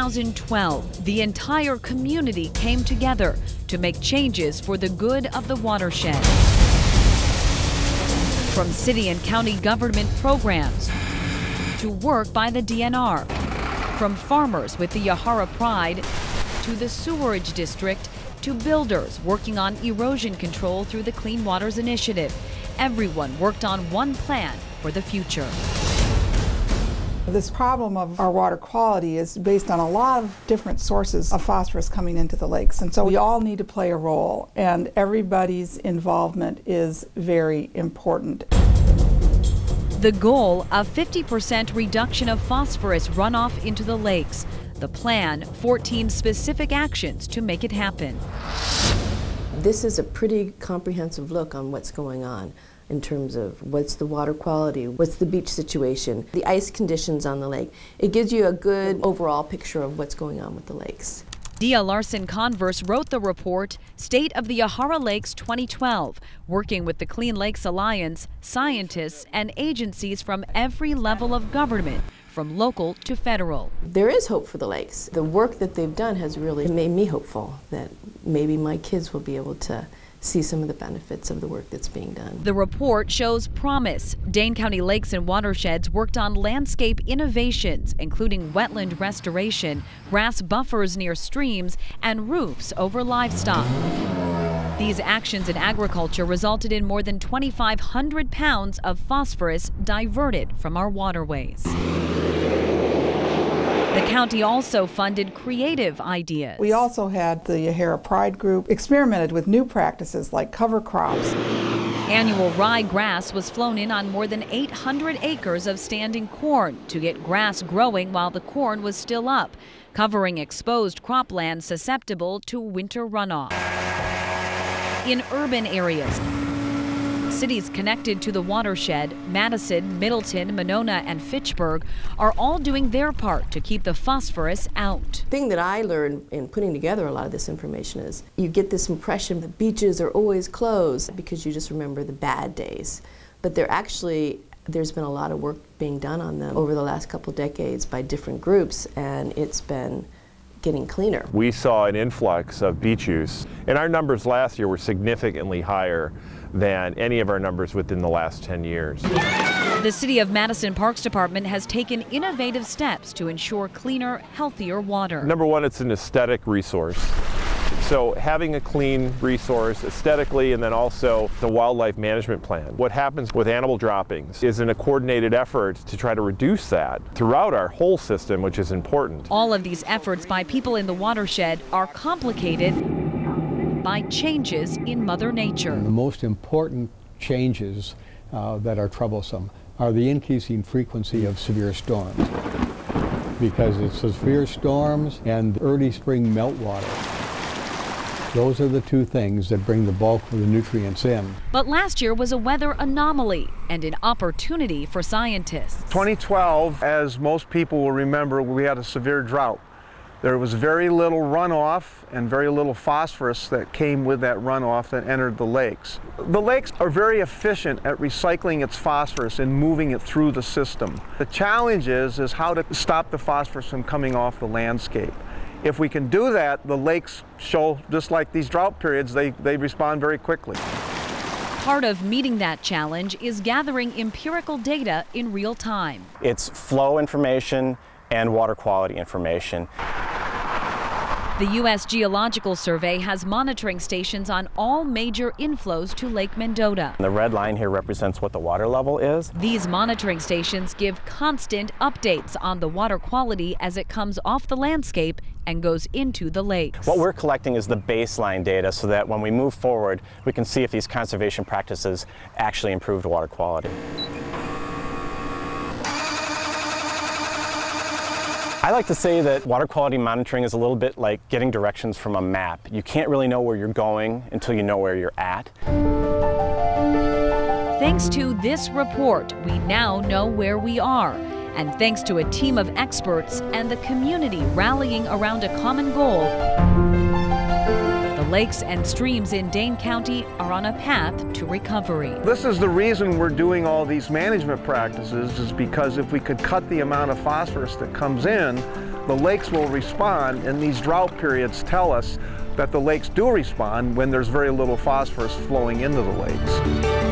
2012, the entire community came together to make changes for the good of the watershed. From city and county government programs to work by the DNR, from farmers with the Yahara Pride to the sewerage district to builders working on erosion control through the Clean Waters Initiative, everyone worked on one plan for the future. This problem of our water quality is based on a lot of different sources of phosphorus coming into the lakes, and so we all need to play a role, and everybody's involvement is very important. The goal, a 50% reduction of phosphorus runoff into the lakes. The plan, 14 specific actions to make it happen. This is a pretty comprehensive look on what's going on in terms of what's the water quality, what's the beach situation, the ice conditions on the lake. It gives you a good overall picture of what's going on with the lakes. Dia Larson-Converse wrote the report, State of the Yahara Lakes 2012, working with the Clean Lakes Alliance, scientists, and agencies from every level of government, from local to federal. There is hope for the lakes. The work that they've done has really made me hopeful that maybe my kids will be able to see some of the benefits of the work that's being done. The report shows promise. Dane County Lakes and Watersheds worked on landscape innovations, including wetland restoration, grass buffers near streams, and roofs over livestock. These actions in agriculture resulted in more than 2,500 pounds of phosphorus diverted from our waterways. The county also funded creative ideas. We also had the Yahara Pride group experimented with new practices like cover crops. Annual ryegrass was flown in on more than 800 acres of standing corn to get grass growing while the corn was still up, covering exposed cropland susceptible to winter runoff. In urban areas, cities connected to the watershed, Madison, Middleton, Monona, and Fitchburg, are all doing their part to keep the phosphorus out. The thing that I learned in putting together a lot of this information is you get this impression that beaches are always closed because you just remember the bad days. But there's been a lot of work being done on them over the last couple decades by different groups, and it's been getting cleaner. We saw an influx of beach use, and our numbers last year were significantly higher than any of our numbers within the last 10 years. The City of Madison Parks Department has taken innovative steps to ensure cleaner, healthier water. Number one, it's an aesthetic resource. So having a clean resource aesthetically, and then also the wildlife management plan. What happens with animal droppings is in a coordinated effort to try to reduce that throughout our whole system, which is important. All of these efforts by people in the watershed are complicated by changes in Mother Nature. The most important changes that are troublesome are the increasing frequency of severe storms, because it's severe storms and early spring meltwater. Those are the two things that bring the bulk of the nutrients in. But last year was a weather anomaly and an opportunity for scientists. 2012, as most people will remember, we had a severe drought. There was very little runoff and very little phosphorus that came with that runoff that entered the lakes. The lakes are very efficient at recycling its phosphorus and moving it through the system. The challenge is how to stop the phosphorus from coming off the landscape. If we can do that, the lakes show, just like these drought periods, they respond very quickly. Part of meeting that challenge is gathering empirical data in real time. It's flow information and water quality information. The U.S. Geological Survey has monitoring stations on all major inflows to Lake Mendota. The red line here represents what the water level is. These monitoring stations give constant updates on the water quality as it comes off the landscape and goes into the lakes. What we're collecting is the baseline data so that when we move forward, we can see if these conservation practices actually improved water quality. I like to say that water quality monitoring is a little bit like getting directions from a map. You can't really know where you're going until you know where you're at. Thanks to this report, we now know where we are. And thanks to a team of experts and the community rallying around a common goal, the lakes and streams in Dane County are on a path to recovery. This is the reason we're doing all these management practices, is because if we could cut the amount of phosphorus that comes in, the lakes will respond, and these drought periods tell us that the lakes do respond when there's very little phosphorus flowing into the lakes.